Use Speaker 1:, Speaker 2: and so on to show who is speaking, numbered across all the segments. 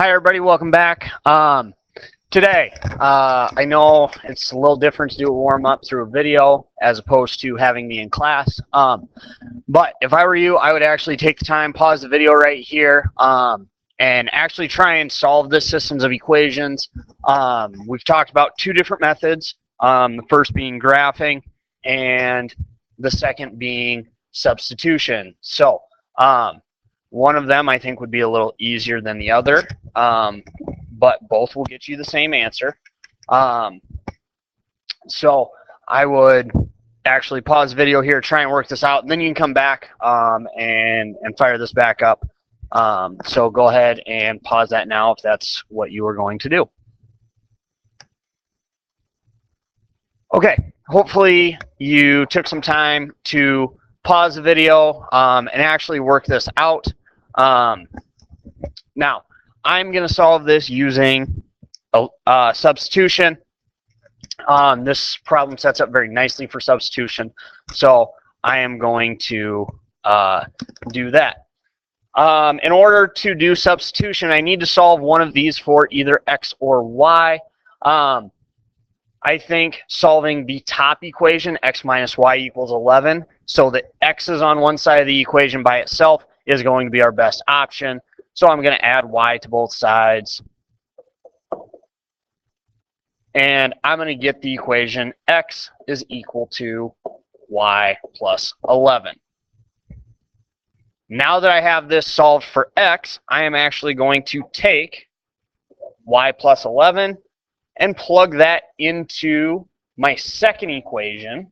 Speaker 1: Hi everybody, welcome back. Today, I know it's a little different to do a warm-up through a video as opposed to having me in class. But if I were you, I would actually take the time, pause the video right here, and actually try and solve this systems of equations. We've talked about two different methods, the first being graphing and the second being substitution. So one of them I think would be a little easier than the other, but both will get you the same answer. So I would actually pause the video here, try and work this out, and then you can come back and fire this back up. So go ahead and pause that now if that's what you are going to do. Okay, hopefully you took some time to pause the video and actually work this out. Now, I'm going to solve this using substitution. This problem sets up very nicely for substitution, so I am going to do that. In order to do substitution, I need to solve one of these for either x or y. I think solving the top equation, x minus y equals 11, so that x is on one side of the equation by itself, is going to be our best option. So I'm going to add y to both sides. And I'm going to get the equation x is equal to y plus 11. Now that I have this solved for x, I am actually going to take y plus 11 and plug that into my second equation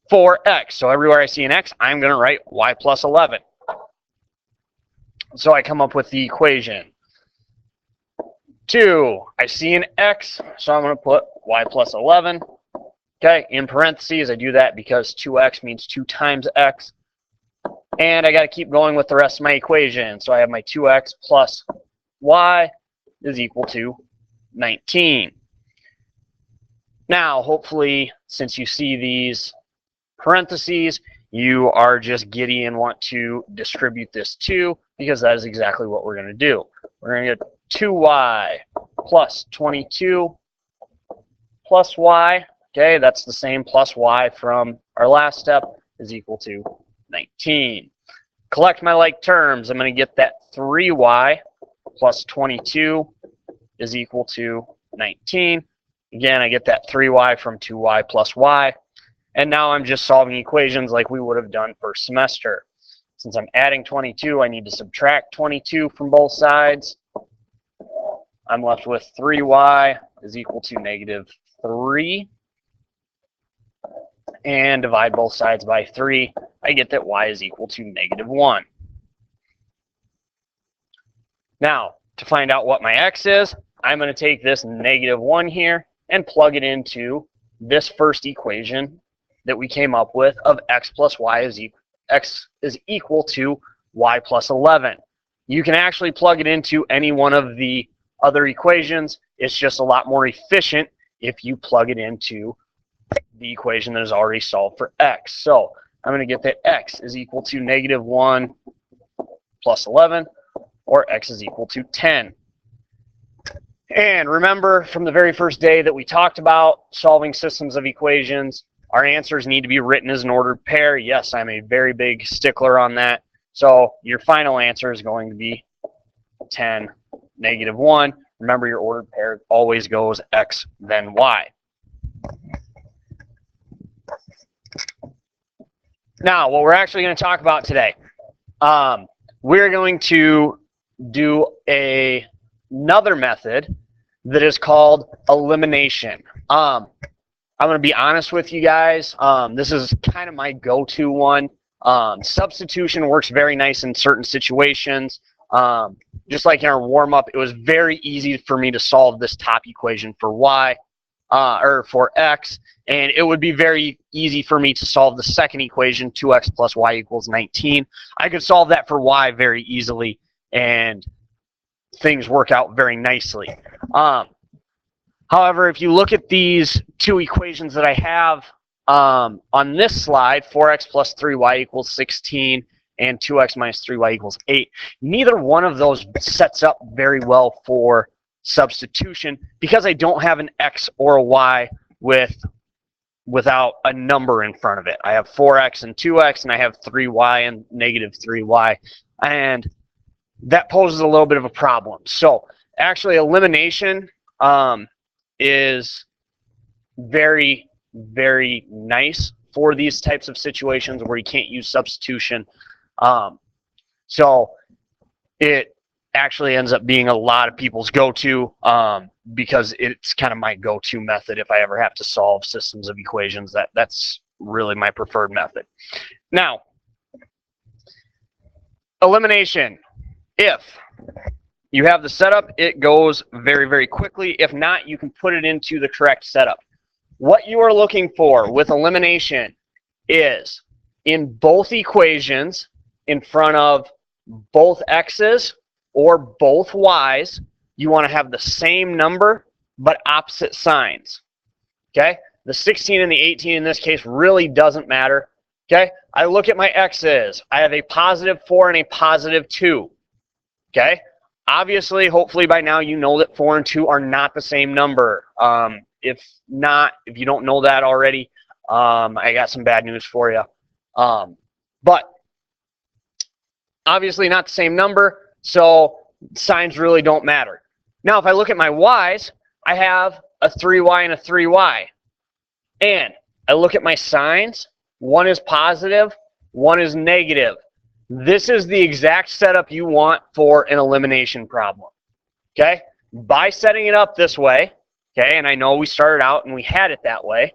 Speaker 1: for x. So everywhere I see an x, I'm going to write y plus 11. So I come up with the equation 2. I see an x, so I'm going to put y plus 11. Okay, in parentheses, I do that because 2x means 2 times x. And I got to keep going with the rest of my equation. So I have my 2x plus y is equal to 19. Now, hopefully, since you see these parentheses, you are just giddy and want to distribute this 2, because that is exactly what we're going to do. We're going to get 2y plus 22 plus y. Okay, that's the same plus y from our last step, is equal to 19. Collect my like terms. I'm going to get that 3y plus 22 is equal to 19. Again, I get that 3y from 2y plus y. And now I'm just solving equations like we would have done first semester. Since I'm adding 22, I need to subtract 22 from both sides. I'm left with 3y is equal to negative 3. And divide both sides by 3. I get that y is equal to negative 1. Now, to find out what my x is, I'm going to take this negative 1 here and plug it into this first equation that we came up with of x plus y is x is equal to y plus 11. You can actually plug it into any one of the other equations. It's just a lot more efficient if you plug it into the equation that is already solved for x. So I'm going to get that x is equal to negative 1 plus 11, or x is equal to 10. And remember from the very first day that we talked about solving systems of equations, our answers need to be written as an ordered pair. Yes, I'm a very big stickler on that. So your final answer is going to be 10, negative 1. Remember, your ordered pair always goes x, then y. Now, what we're actually going to talk about today, we're going to do another method that is called elimination. I'm going to be honest with you guys. This is kind of my go-to one. Substitution works very nice in certain situations. Just like in our warm-up, it was very easy for me to solve this top equation for y, or for x, and it would be very easy for me to solve the second equation, 2x plus y equals 19. I could solve that for y very easily, and things work out very nicely. However, if you look at these two equations that I have on this slide, 4x plus 3y equals 16 and 2x minus 3y equals 8. Neither one of those sets up very well for substitution because I don't have an x or a y without a number in front of it. I have 4x and 2x, and I have 3y and negative 3y, and that poses a little bit of a problem. So actually elimination is very, very nice for these types of situations where you can't use substitution. So it actually ends up being a lot of people's go-to because it's kind of my go-to method if I ever have to solve systems of equations. That's really my preferred method. Now, elimination. If you have the setup, it goes very, very quickly. If not, you can put it into the correct setup. What you are looking for with elimination is in both equations, in front of both x's or both y's, you want to have the same number but opposite signs. Okay? The 16 and the 18 in this case really doesn't matter. Okay? I look at my x's. I have a positive 4 and a positive 2. Okay? Obviously, hopefully by now you know that 4 and 2 are not the same number. If not, if you don't know that already, I got some bad news for you. But obviously not the same number, so signs really don't matter. Now, if I look at my y's, I have a 3y and a 3y. And I look at my signs, one is positive, one is negative. This is the exact setup you want for an elimination problem. Okay? By setting it up this way, okay, and I know we started out and we had it that way,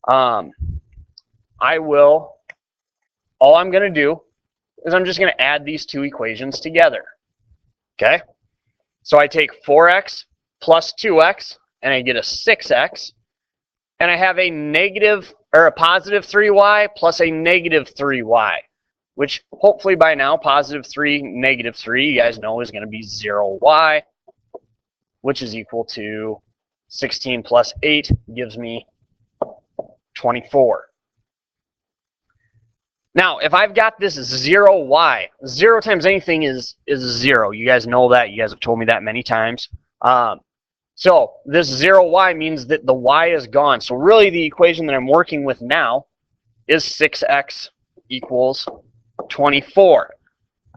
Speaker 1: all I'm going to do is I'm just going to add these two equations together. Okay? So I take 4x plus 2x, and I get a 6x, and I have a negative or a positive 3y plus a negative 3y, which hopefully by now, positive 3, negative 3, you guys know is going to be 0y, which is equal to 16 plus 8 gives me 24. Now, if I've got this 0y, 0 times anything is 0. You guys know that. You guys have told me that many times. So this 0y means that the y is gone. So really the equation that I'm working with now is 6x equals 24.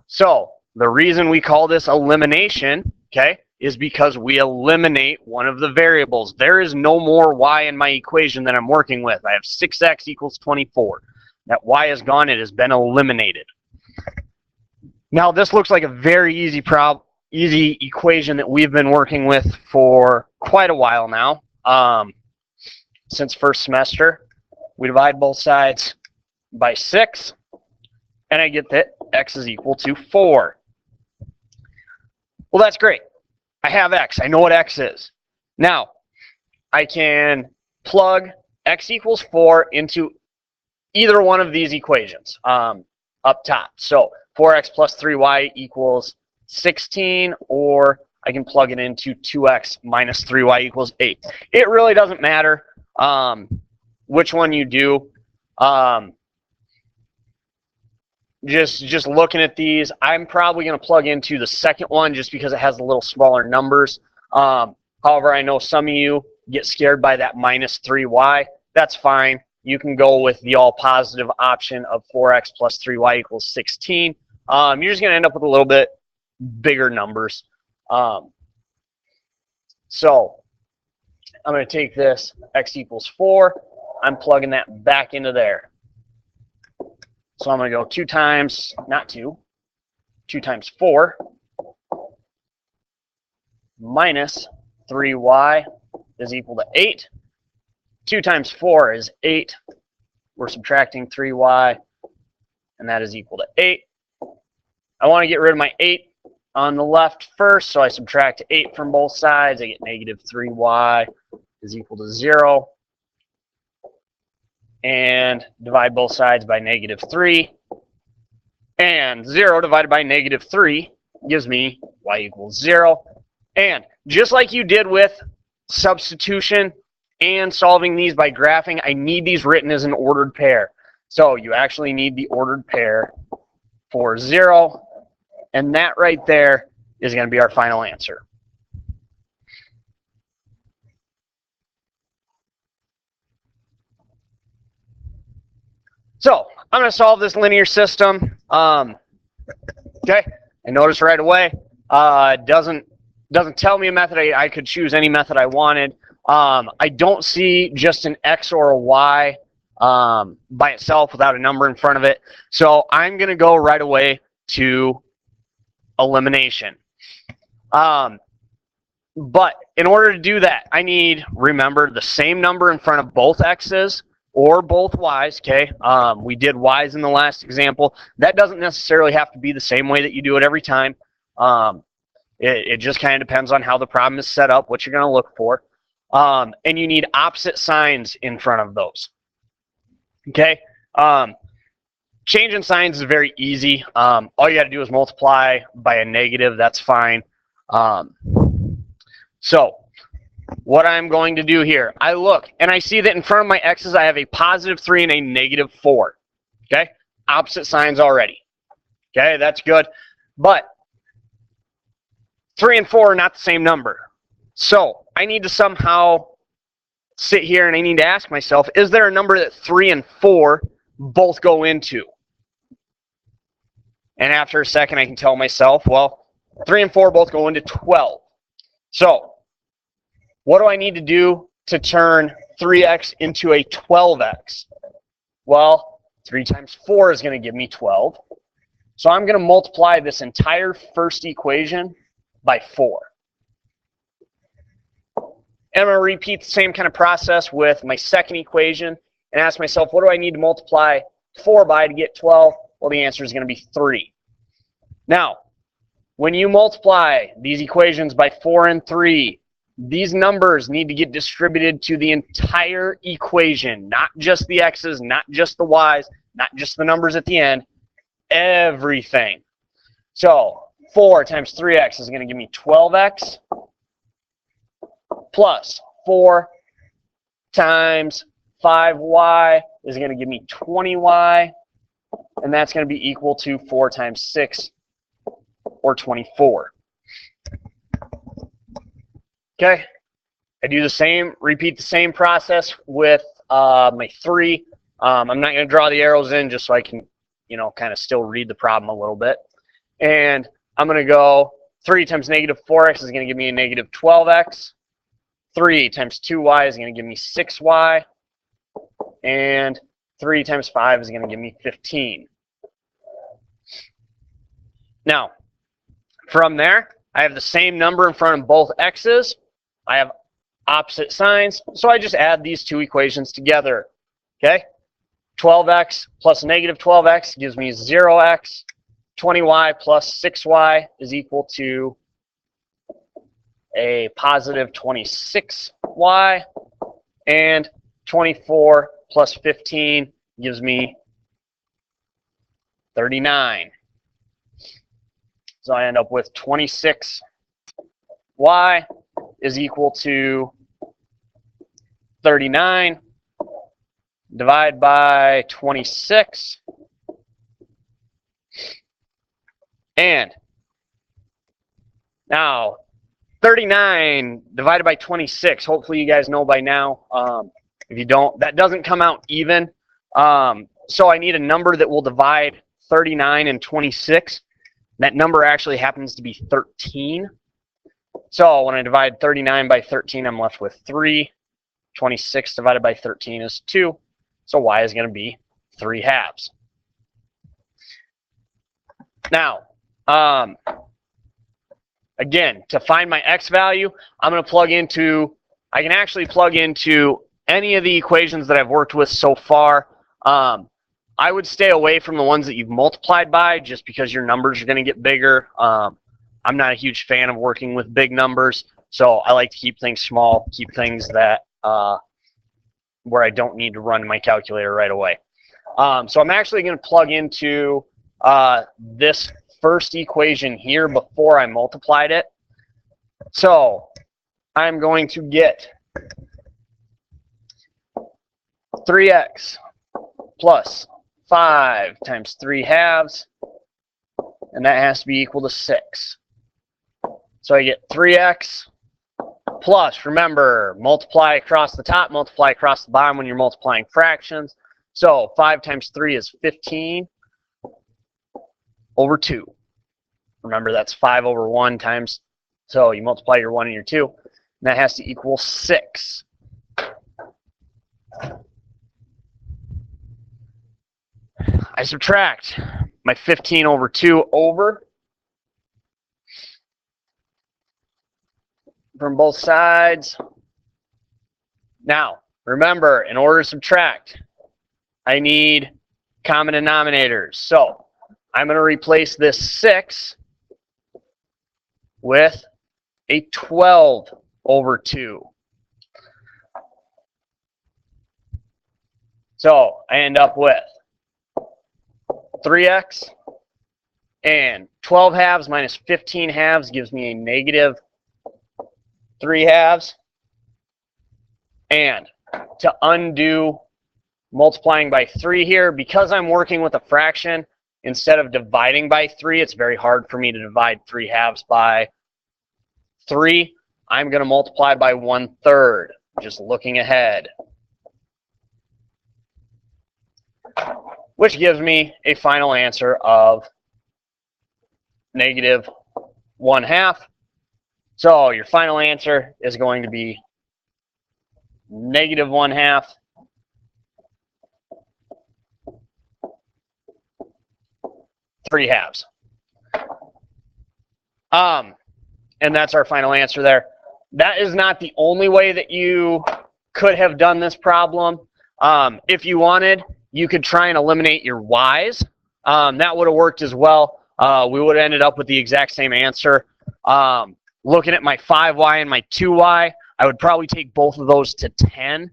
Speaker 1: So the reason we call this elimination, okay, is because we eliminate one of the variables. There is no more y in my equation that I'm working with. I have 6x equals 24. That y is gone. It has been eliminated. Now, this looks like a very easy equation that we've been working with for quite a while now. Since first semester, we divide both sides by 6, and I get that x is equal to 4. Well, that's great. I have x. I know what x is. Now, I can plug x equals 4 into either one of these equations up top. So 4x plus 3y equals 16, or I can plug it into 2x minus 3y equals 8. It really doesn't matter which one you do. Just looking at these, I'm probably going to plug into the second one just because it has a little smaller numbers. However, I know some of you get scared by that minus 3y. That's fine. You can go with the all positive option of 4x plus 3y equals 16. You're just going to end up with a little bit bigger numbers. So I'm going to take this x equals 4. I'm plugging that back into there. So I'm going to go 2 times 4 minus 3y is equal to 8. 2 times 4 is 8. We're subtracting 3y, and that is equal to 8. I want to get rid of my 8 on the left first, so I subtract 8 from both sides. I get negative 3y is equal to 0. And divide both sides by negative 3. And 0 divided by negative 3 gives me y equals 0. And just like you did with substitution and solving these by graphing, I need these written as an ordered pair. So you actually need the ordered pair 0. And that right there is going to be our final answer. So I'm going to solve this linear system. Okay, and notice right away, doesn't tell me a method. I could choose any method I wanted. I don't see just an X or a Y by itself without a number in front of it. So I'm going to go right away to elimination. But in order to do that, I need, remember, the same number in front of both X's or both Y's, okay? We did Y's in the last example. That doesn't necessarily have to be the same way that you do it every time. It just kind of depends on how the problem is set up, what you're going to look for. And you need opposite signs in front of those, okay? Changing signs is very easy. All you got to do is multiply by a negative. That's fine. So what I'm going to do here, I look and I see that in front of my X's I have a +3 and a -4. Okay, opposite signs already. Okay, that's good. But 3 and 4 are not the same number. So I need to somehow sit here and I need to ask myself, is there a number that 3 and 4 both go into? And after a second I can tell myself, well, 3 and 4 both go into 12. So what do I need to do to turn 3x into a 12x? Well, 3 times 4 is going to give me 12. So I'm going to multiply this entire first equation by 4. And I'm going to repeat the same kind of process with my second equation and ask myself, what do I need to multiply 4 by to get 12? Well, the answer is going to be 3. Now, when you multiply these equations by 4 and 3, these numbers need to get distributed to the entire equation, not just the x's, not just the y's, not just the numbers at the end, everything. So 4 times 3x is going to give me 12x plus 4 times 5y is going to give me 20y, and that's going to be equal to 4 times 6, or 24. Okay, I do the same, repeat the same process with my 3. I'm not going to draw the arrows in just so I can, kind of still read the problem a little bit. And I'm going to go 3 times -4x is going to give me a -12x. 3 times 2y is going to give me 6y. And 3 times 5 is going to give me 15. Now, from there, I have the same number in front of both x's. I have opposite signs, so I just add these two equations together. Okay? 12x plus -12x gives me 0x. 20y plus 6y is equal to a +26y. And 24 plus 15 gives me 39. So I end up with 26y is equal to 39. Divide by 26. And now 39 divided by 26. Hopefully you guys know by now. If you don't, that doesn't come out even. So I need a number that will divide 39 and 26. That number actually happens to be 13. So when I divide 39 by 13, I'm left with 3. 26 divided by 13 is 2. So y is going to be 3/2. Now, again, to find my x value, I'm going to plug into, I can actually plug into any of the equations that I've worked with so far. I would stay away from the ones that you've multiplied by just because your numbers are going to get bigger. I'm not a huge fan of working with big numbers, so I like to keep things small, keep things that where I don't need to run my calculator right away. So I'm actually going to plug into this first equation here before I multiplied it. So I'm going to get 3x plus 5 times 3/2 and that has to be equal to 6. So I get 3x plus, remember, multiply across the top, multiply across the bottom when you're multiplying fractions. So 5 times 3 is 15 over 2. Remember, that's 5 over 1 times, so you multiply your 1 and your 2, and that has to equal 6. I subtract my 15 over 2 over from both sides. Now, remember, in order to subtract, I need common denominators. So I'm going to replace this 6 with a 12 over 2. So I end up with 3x, and 12 halves minus 15 halves gives me a negative 3 halves. And to undo multiplying by 3 here, because I'm working with a fraction, instead of dividing by 3, it's very hard for me to divide 3 halves by 3. I'm going to multiply by 1/3, just looking ahead, which gives me a final answer of negative 1/2. So your final answer is going to be negative 1/2 3 halves. And that's our final answer there. That is not the only way that you could have done this problem. If you wanted, you could try and eliminate your y's. That would have worked as well. We would have ended up with the exact same answer. Looking at my 5y and my 2y, I would probably take both of those to 10.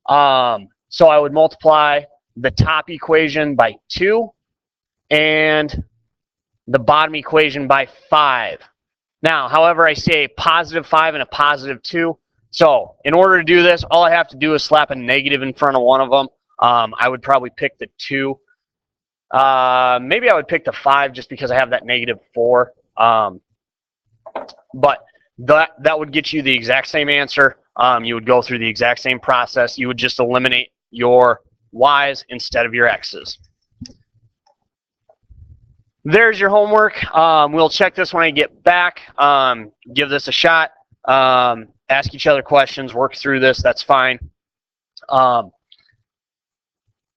Speaker 1: So I would multiply the top equation by 2 and the bottom equation by 5. Now, however, I say a positive 5 and a positive 2. So in order to do this, all I have to do is slap a negative in front of one of them. I would probably pick the 2. Maybe I would pick the 5 just because I have that negative 4. But that would get you the exact same answer. You would go through the exact same process. You would just eliminate your y's instead of your x's. There's your homework. We'll check this when I get back. Give this a shot. Ask each other questions. Work through this. That's fine. Other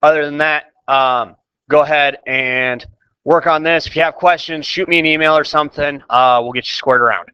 Speaker 1: than that, go ahead and work on this. If you have questions, shoot me an email or something. We'll get you squared around.